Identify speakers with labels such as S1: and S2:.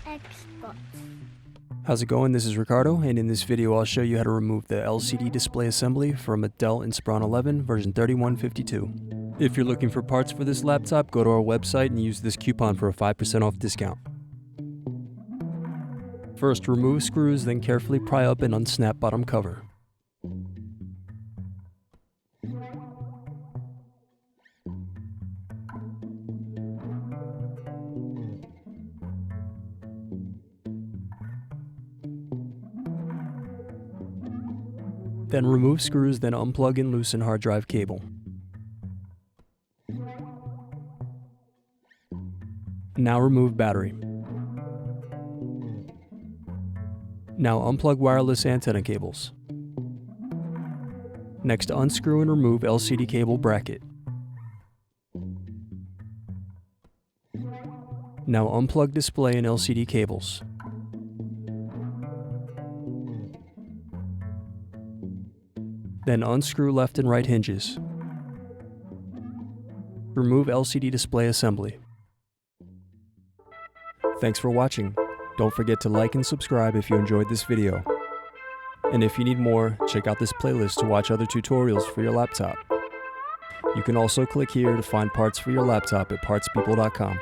S1: Xbox.
S2: How's it going? This is Ricardo, and in this video I'll show you how to remove the LCD display assembly from a Dell Inspiron 11 version 3152. If you're looking for parts for this laptop, go to our website and use this coupon for a 5% off discount. First, remove screws, then carefully pry up and unsnap bottom cover. Then remove screws, then unplug and loosen hard drive cable. Now remove battery. Now unplug wireless antenna cables. Next, unscrew and remove LCD cable bracket. Now unplug display and LCD cables. Then unscrew left and right hinges. Remove LCD display assembly. Thanks for watching. Don't forget to like and subscribe if you enjoyed this video. And if you need more, check out this playlist to watch other tutorials for your laptop. You can also click here to find parts for your laptop at partspeople.com.